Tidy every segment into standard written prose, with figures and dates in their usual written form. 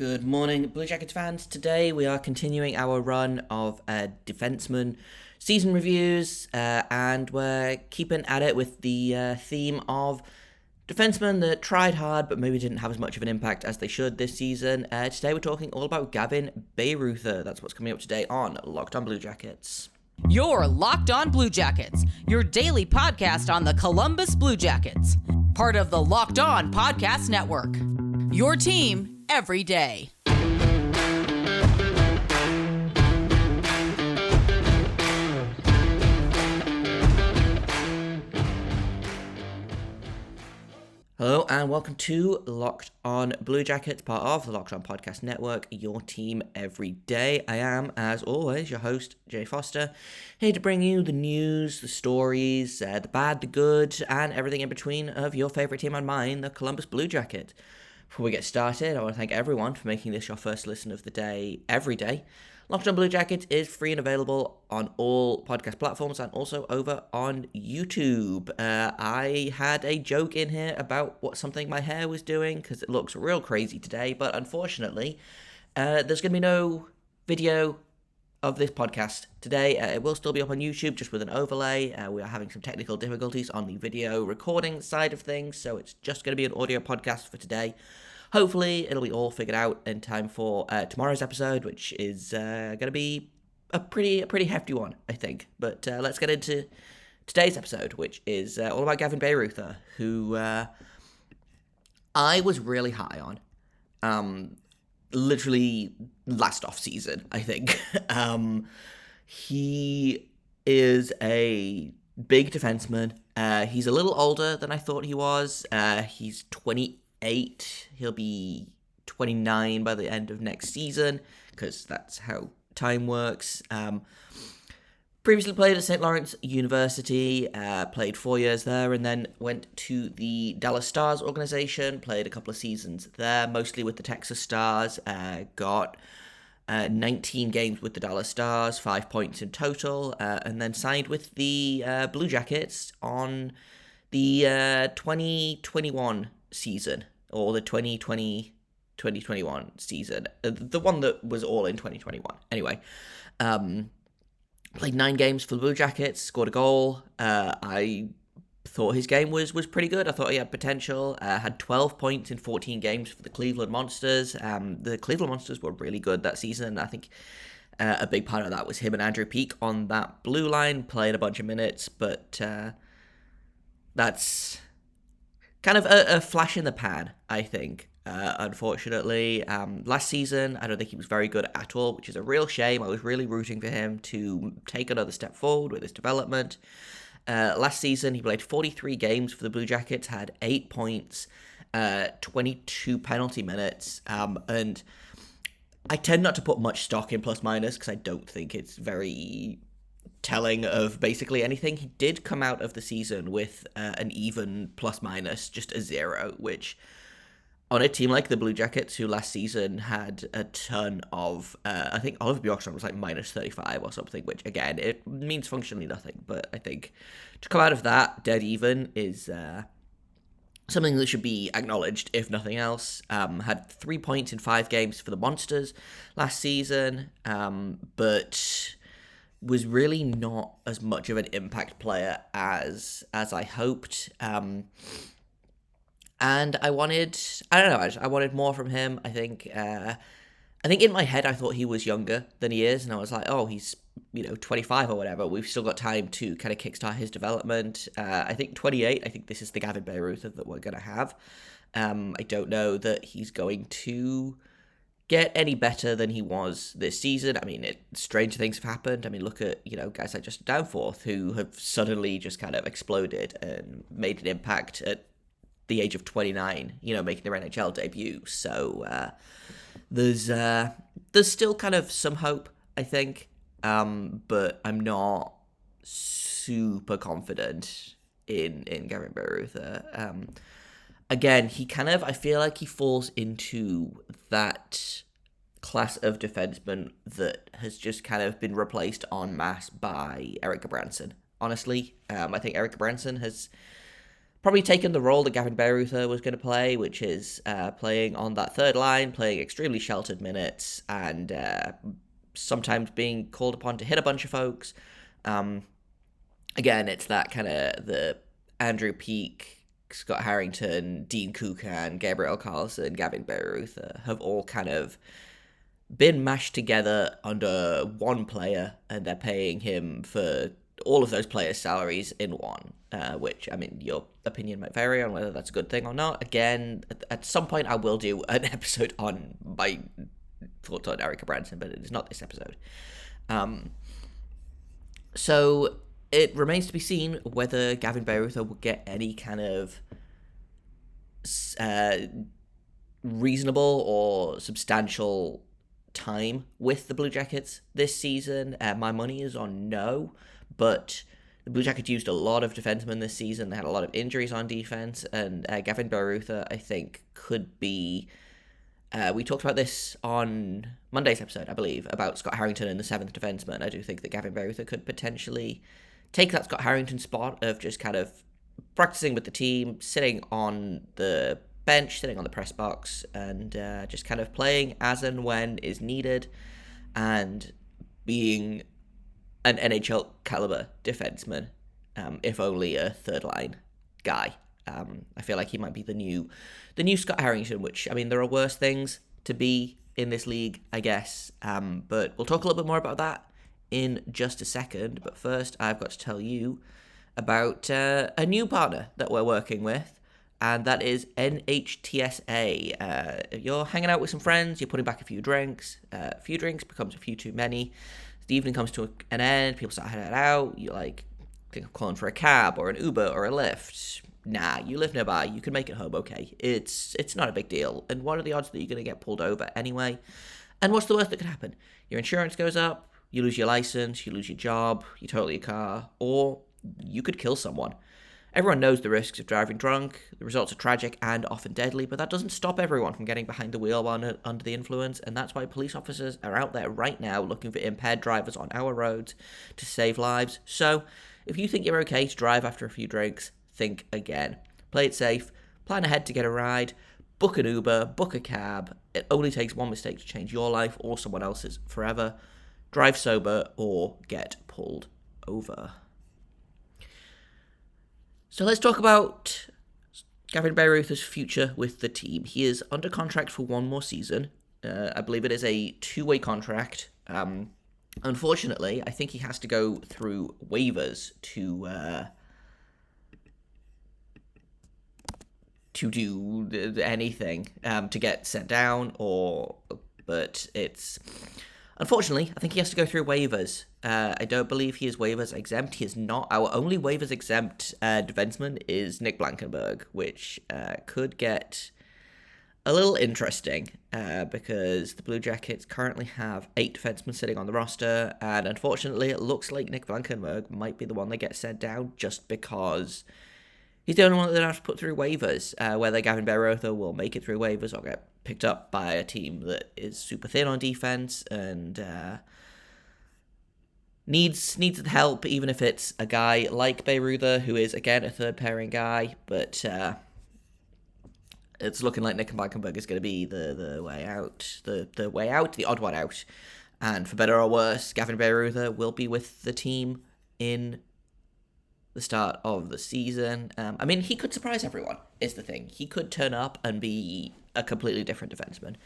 Good morning, Blue Jackets fans. Today we are continuing our run of defenseman season reviews, and we're keeping at it with the theme of defensemen that tried hard but maybe didn't have as much of an impact as they should this season. Today we're talking all about Gavin Bayreuther. That's what's coming up today on Locked On Blue Jackets. You're Locked On Blue Jackets, your daily podcast on the Columbus Blue Jackets. Part of the Locked On Podcast Network. Your team every day. Hello and welcome to Locked On Blue Jackets, part of the Locked On Podcast Network, your team every day. I am, as always, your host, Jay Foster, here to bring you the news, the stories, the bad, the good, and everything in between of your favorite team and mine, the Columbus Blue Jackets. Before we get started, I want to thank everyone for making this your first listen of the day every day. Locked On Blue Jackets is free and available on all podcast platforms and also over on YouTube. I had a joke in here about something my hair was doing because it looks real crazy today, but unfortunately, there's going to be no video of this podcast today. It will still be up on YouTube, just with an overlay. We are having some technical difficulties on the video recording side of things, so it's just going to be an audio podcast for today. Hopefully, it'll be all figured out in time for tomorrow's episode, which is going to be a pretty hefty one, I think. But let's get into today's episode, which is all about Gavin Bayreuther, who I was really high on. Literally last off season, I think. He is a big defenseman. He's a little older than I thought he was. He's 28. He'll be 29 by the end of next season, because that's how time works. Previously played at St. Lawrence University, played 4 years there, and then went to the Dallas Stars organization, played a couple of seasons there, mostly with the Texas Stars, got 19 games with the Dallas Stars, 5 points in total, and then signed with the Blue Jackets on the 2021 season, or the 2020-2021 season, the one that was all in 2021. Anyway, played 9 games for the Blue Jackets, scored a goal. I thought his game was pretty good. I thought he had potential. Had 12 points in 14 games for the Cleveland Monsters. The Cleveland Monsters were really good that season. I think a big part of that was him and Andrew Peeke on that blue line. Played a bunch of minutes, but that's kind of a flash in the pan, I think. Unfortunately, last season, I don't think he was very good at all, which is a real shame. I was really rooting for him to take another step forward with his development. Last season, he played 43 games for the Blue Jackets, had 8 points, 22 penalty minutes, and I tend not to put much stock in plus minus because I don't think it's very telling of basically anything. He did come out of the season with an even plus minus, just a 0, which on a team like the Blue Jackets, who last season had a ton of, I think Oliver Bjorkstrand was like minus 35 or something, which again, it means functionally nothing, but I think to come out of that dead even is something that should be acknowledged, if nothing else. Had 3 points in 5 games for the Monsters last season, but was really not as much of an impact player as I hoped. And I wanted more from him. I think in my head I thought he was younger than he is, and I was like, oh, he's 25 or whatever. We've still got time to kind of kickstart his development. I think 28. I think this is the Gavin Bayreuther that we're gonna have. I don't know that he's going to get any better than he was this season. I mean, strange things have happened. I mean, look at guys like Justin Danforth, who have suddenly just kind of exploded and made an impact at the age of 29, making their NHL debut. So there's still kind of some hope, I think, but I'm not super confident in Gavin Bayreuther. Again, I feel like he falls into that class of defenseman that has just kind of been replaced en masse by Erik Branson. Honestly, I think Erik Branson has probably taken the role that Gavin Bayreuther was going to play, which is playing on that third line, playing extremely sheltered minutes, and sometimes being called upon to hit a bunch of folks. Again, it's that kind of the Andrew Peake, Scott Harrington, Dean Kukan, Gabriel Carlson, Gavin Bayreuther have all kind of been mashed together under one player, and they're paying him for all of those players' salaries in one, which, I mean, your opinion might vary on whether that's a good thing or not. Again, at some point I will do an episode on my thoughts on Eurichak Branson, but it is not this episode. So it remains to be seen whether Gavin Bayreuther will get any kind of reasonable or substantial time with the Blue Jackets this season. My money is on no, but the Blue Jackets used a lot of defensemen this season. They had a lot of injuries on defense, and Gavin Bayreuther, I think, could be... we talked about this on Monday's episode, I believe, about Scott Harrington and the seventh defenseman. I do think that Gavin Bayreuther could potentially take that Scott Harrington spot of just kind of practicing with the team, sitting on the bench, sitting on the press box, and just kind of playing as and when is needed, and being an NHL caliber defenseman, if only a third line guy. I feel like he might be the new Scott Harrington, which, I mean, there are worse things to be in this league, I guess, but we'll talk a little bit more about that in just a second. But first, I've got to tell you about a new partner that we're working with, and that is NHTSA. You're hanging out with some friends, you're putting back a few drinks becomes a few too many. The evening comes to an end, people start heading out, you think of calling for a cab or an Uber or a Lyft. Nah, you live nearby, you can make it home okay. It's not a big deal. And what are the odds that you're going to get pulled over anyway? And what's the worst that could happen? Your insurance goes up, you lose your license, you lose your job, you total your car, or you could kill someone. Everyone knows the risks of driving drunk. The results are tragic and often deadly, but that doesn't stop everyone from getting behind the wheel while under the influence, and that's why police officers are out there right now looking for impaired drivers on our roads to save lives. So, if you think you're okay to drive after a few drinks, think again. Play it safe, plan ahead to get a ride, book an Uber, book a cab. It only takes one mistake to change your life or someone else's forever. Drive sober or get pulled over. So let's talk about Gavin Bayreuther's future with the team. He is under contract for one more season. I believe it is a two-way contract. Unfortunately, I think he has to go through waivers to do anything, to get sent down, but it's... Unfortunately, I think he has to go through waivers. I don't believe he is waivers exempt. He is not. Our only waivers exempt defenseman is Nick Blankenberg, which could get a little interesting because the Blue Jackets currently have 8 defensemen sitting on the roster, and unfortunately it looks like Nick Blankenberg might be the one that gets sent down just because he's the only one that they have to put through waivers. Whether Gavin Bayreuther will make it through waivers or get picked up by a team that is super thin on defense and needs the help, even if it's a guy like Bayreuther, who is, again, a third pairing guy, but it's looking like Nick Blankenberg is going to be the way out, the odd one out. And for better or worse, Gavin Bayreuther will be with the team in the start of the season. I mean, he could surprise everyone, is the thing. He could turn up and be a completely different defenseman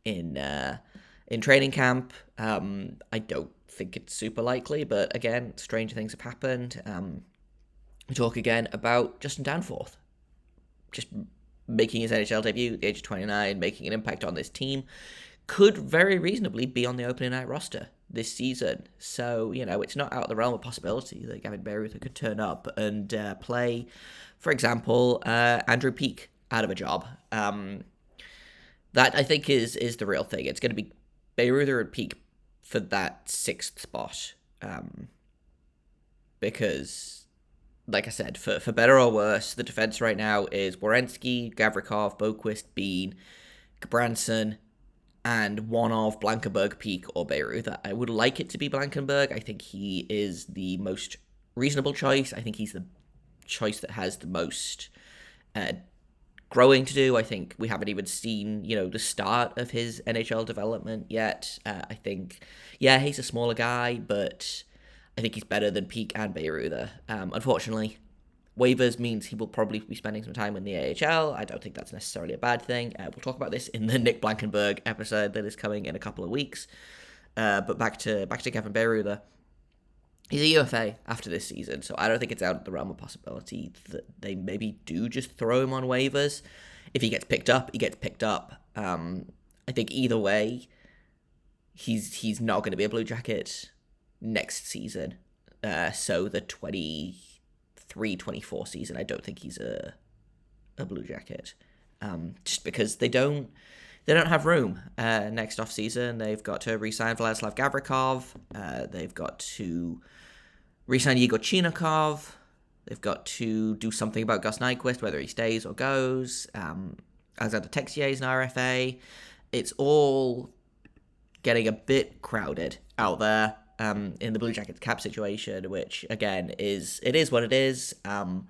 in training camp. I don't think it's super likely, but again, strange things have happened. We talk again about Justin Danforth, just making his NHL debut at the age of 29, making an impact on this team, could very reasonably be on the opening night roster this season. So, it's not out of the realm of possibility that Gavin Bayreuther could turn up and play, for example, Andrew Peake out of a job. That, I think, is the real thing. It's going to be Bayreuther and Peake for that 6th spot. Because, like I said, for better or worse, the defense right now is Werenski, Gavrikov, Boquist, Bean, Branson, and one of Blankenberg, Peake, or Bayreuther. I would like it to be Blankenberg. I think he is the most reasonable choice. I think he's the choice that has the most growing to do. I think we haven't even seen, the start of his NHL development yet. I think, he's a smaller guy, but I think he's better than Peak and Bayreuther. Unfortunately, waivers means he will probably be spending some time in the AHL. I don't think that's necessarily a bad thing. We'll talk about this in the Nick Blankenberg episode that is coming in a couple of weeks. But back to Gavin Bayreuther. He's a UFA after this season, so I don't think it's out of the realm of possibility that they maybe do just throw him on waivers. If he gets picked up, he gets picked up. I think either way, he's not going to be a Blue Jacket next season. So the 23-24 season, I don't think he's a Blue Jacket. Just because they don't have room next off season. They've got to re-sign Vladislav Gavrikov. They've got to re-sign Igor Chinakov. They've got to do something about Gus Nyquist, whether he stays or goes. Alexander Texier is an RFA. It's all getting a bit crowded out there in the Blue Jackets cap situation, which, again, is what it is. I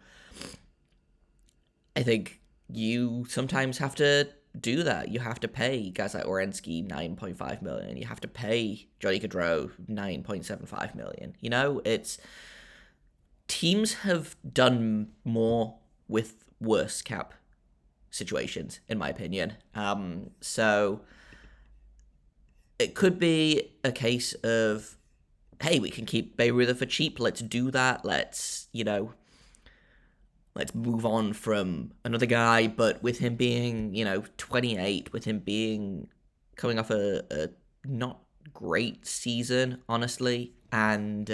think you sometimes have to do that. You have to pay guys like Orensky $9.5 million. You have to pay Johnny Gaudreau $9.75 million. It's teams have done more with worse cap situations, in my opinion. So it could be a case of, hey, we can keep Bayreuther for cheap. Let's do that. Let's move on from another guy, but with him being, 28, with him coming off a not great season, honestly, and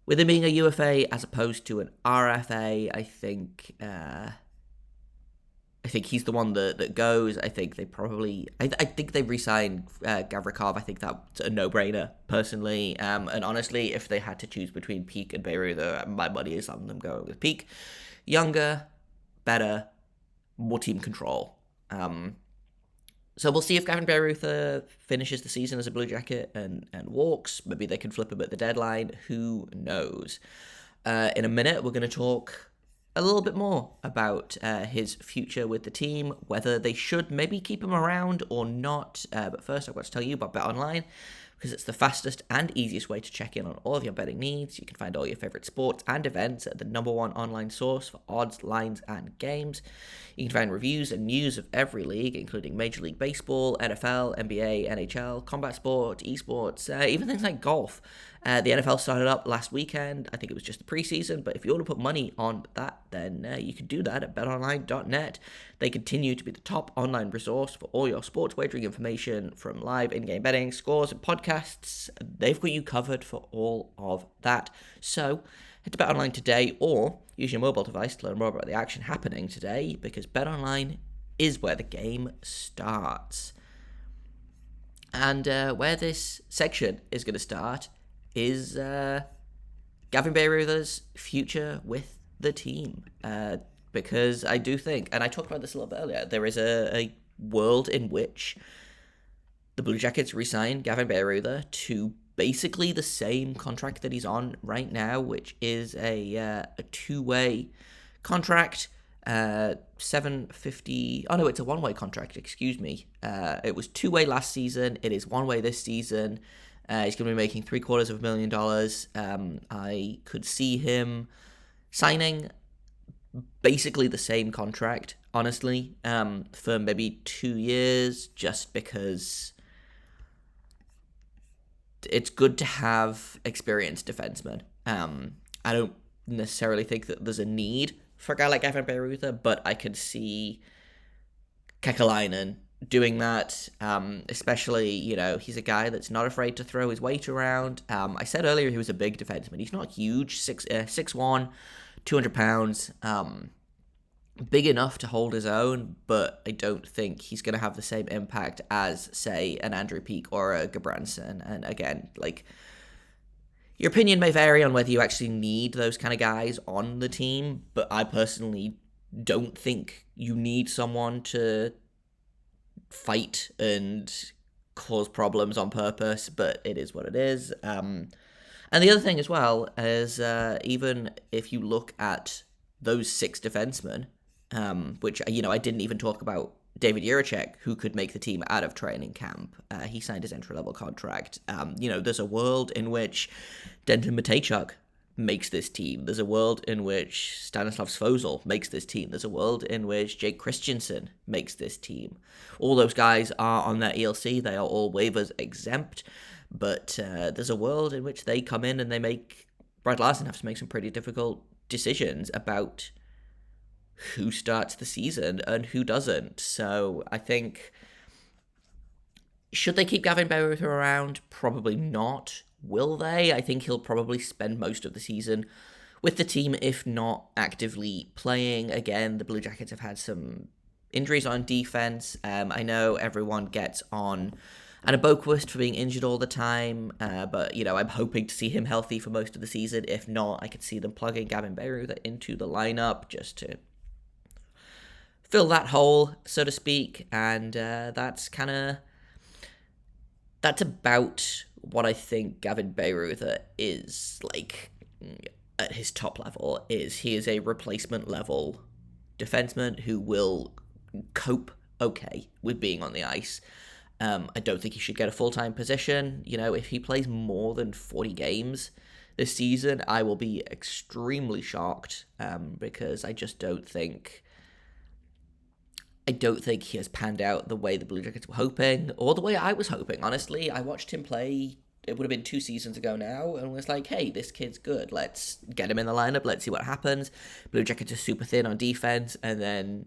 with him being a UFA as opposed to an RFA, I think he's the one that goes. I think they probably, I think they re-signed Gavrikov. I think that's a no-brainer, personally. And honestly, if they had to choose between Peak and Bayreuther, my money is on them going with Peak. Younger, better, more team control. So we'll see if Gavin Bayreuther finishes the season as a Blue Jacket and walks. Maybe they can flip him at the deadline. Who knows? In a minute, we're going to talk a little bit more about his future with the team, whether they should maybe keep him around or not. But first, I've got to tell you about BetOnline, because it's the fastest and easiest way to check in on all of your betting needs. You can find all your favorite sports and events at the #1 online source for odds, lines, and games. You can find reviews and news of every league, including Major League Baseball, NFL, NBA, NHL, combat sport, esports, even things like golf. The NFL started up last weekend. I think it was just the preseason, but if you want to put money on that, then you can do that at betonline.net. They continue to be the top online resource for all your sports wagering information, from live in-game betting, scores, and podcasts. They've got you covered for all of that. So head to BetOnline today, or use your mobile device to learn more about the action happening today, because BetOnline is where the game starts. And where this section is going to start is Gavin Bayreuther's future with the team. Because I do think, and I talked about this a little bit earlier, there is a world in which the Blue Jackets re-signed Gavin Bayreuther to basically the same contract that he's on right now, which is a two-way contract. $750. Oh no, it's a one-way contract. Excuse me. It was two-way last season. It is one-way this season. He's going to be making $750,000. I could see him signing basically the same contract, honestly, for maybe 2 years, just because it's good to have experienced defensemen. I don't necessarily think that there's a need for a guy like Gavin Bayreuther, but I could see Kekalainen doing that, especially, he's a guy that's not afraid to throw his weight around. I said earlier he was a big defenseman. He's not huge, 6'1", 200 pounds, big enough to hold his own, but I don't think he's going to have the same impact as, say, an Andrew Peak or a Gabranson. And again, your opinion may vary on whether you actually need those kind of guys on the team, but I personally don't think you need someone to fight and cause problems on purpose, but it is what it is. And And the other thing as well is even if you look at those 6 defensemen, which, I didn't even talk about David Eurichak, who could make the team out of training camp. He signed his entry-level contract. There's a world in which Denton Matejchuk makes this team. There's a world in which Stanislav Svozil makes this team. There's a world in which Jake Christensen makes this team. All those guys are on their ELC. They are all waivers exempt. But there's a world in which they come in and they make Brad Larson have to make some pretty difficult decisions about who starts the season and who doesn't. So I think, should they keep Gavin Bayreuther around? Probably not. Will they? I think he'll probably spend most of the season with the team, if not actively playing. Again, the Blue Jackets have had some injuries on defense. I know everyone gets on Anna Boquist for being injured all the time, but, I'm hoping to see him healthy for most of the season. If not, I could see them plugging Gavin Bayreuther into the lineup just to fill that hole, so to speak, and that's about what I think Gavin Bayreuther is like at his top level. He is a replacement level defenseman who will cope okay with being on the ice. I don't think he should get a full-time position. If he plays more than 40 games this season, I will be extremely shocked, because I just don't think he has panned out the way the Blue Jackets were hoping, or the way I was hoping, honestly. I watched him play, it would have been 2 seasons ago now, and was like, hey, this kid's good. Let's get him in the lineup. Let's see what happens. Blue Jackets are super thin on defense, and then,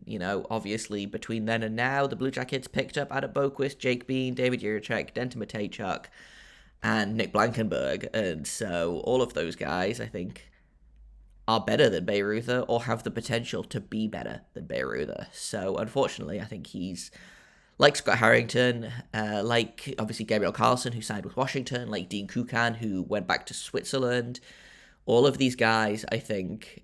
obviously between then and now, the Blue Jackets picked up Adam Boquist, Jake Bean, David Eurichak, Denton Matejchuk, and Nick Blankenberg, and so all of those guys, I think, are better than Bayreuther or have the potential to be better than Bayreuther. So, unfortunately, I think he's like Scott Harrington, like, obviously, Gabriel Carlson, who signed with Washington, like Dean Kukan, who went back to Switzerland. All of these guys, I think,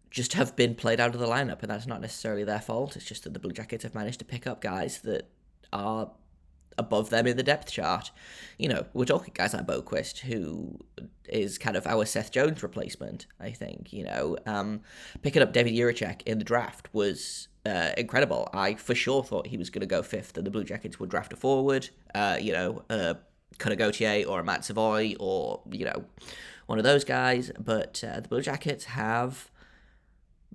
just have been played out of the lineup, and that's not necessarily their fault. It's just that the Blue Jackets have managed to pick up guys that are above them in the depth chart. We're talking guys like Boquist, who is kind of our Seth Jones replacement, I think. Picking up David Eurichak in the draft was incredible. I for sure thought he was going to go 5th, and the Blue Jackets would draft a forward, Connor Gauthier or a Matt Savoy or, one of those guys. But the Blue Jackets have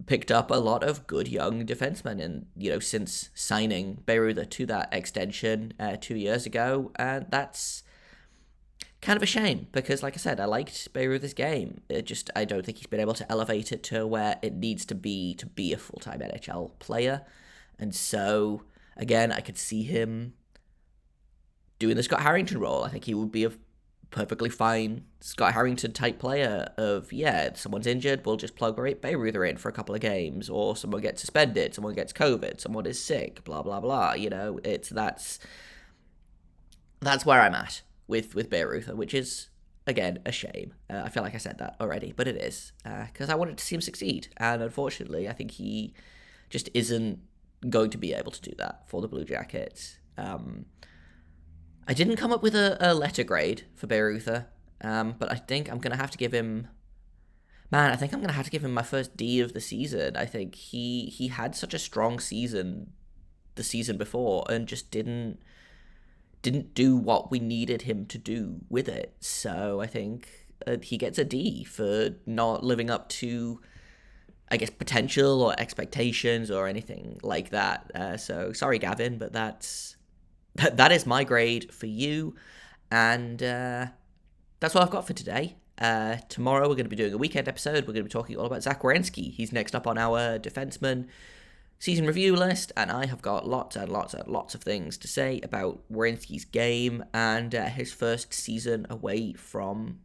picked up a lot of good young defensemen, and since signing Bayreuther to that extension 2 years ago, and that's kind of a shame, because like I said, I liked Bayreuther's game. I don't think he's been able to elevate it to where it needs to be a full-time NHL player, and so again, I could see him doing the Scott Harrington role. I think he would be a perfectly fine Scott Harrington type player of, someone's injured, we'll just plug Bayreuther in for a couple of games, or someone gets suspended, someone gets COVID, someone is sick, blah, blah, blah. That's where I'm at with Bayreuther, which is, again, a shame. I feel like I said that already, but it is, because I wanted to see him succeed, and unfortunately, I think he just isn't going to be able to do that for the Blue Jackets. I didn't come up with a letter grade for Bayreuther, but I think I'm going to have to give him... Man, I think I'm going to have to give him my first D of the season. I think he had such a strong season the season before and just didn't do what we needed him to do with it. So I think he gets a D for not living up to, I guess, potential or expectations or anything like that. So sorry, Gavin, but that is my grade for you, and that's all I've got for today. Tomorrow we're going to be doing a weekend episode. We're going to be talking all about Zach Werenski. He's next up on our defenseman season review list, and I have got lots and lots and lots of things to say about Werenski's game and his first season away from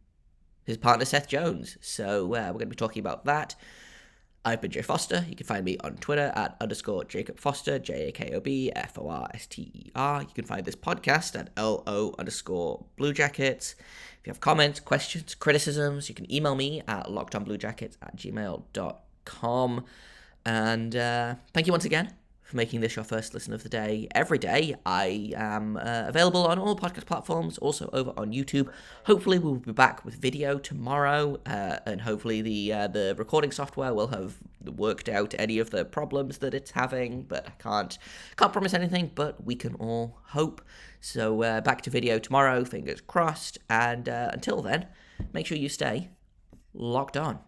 his partner Seth Jones. So we're going to be talking about that. I've been Jay Foster. You can find me on Twitter at _Jacob Foster, JAKOBFORSTER. You can find this podcast at LO_Blue Jackets. If you have comments, questions, criticisms, you can email me at lockedonbluejackets@gmail.com. And thank you once again for making this your first listen of the day every day. I am available on all podcast platforms, also over on YouTube. Hopefully we'll be back with video tomorrow, and hopefully the recording software will have worked out any of the problems that it's having, but I can't promise anything, but we can all hope. So back to video tomorrow, fingers crossed, and until then, make sure you stay locked on.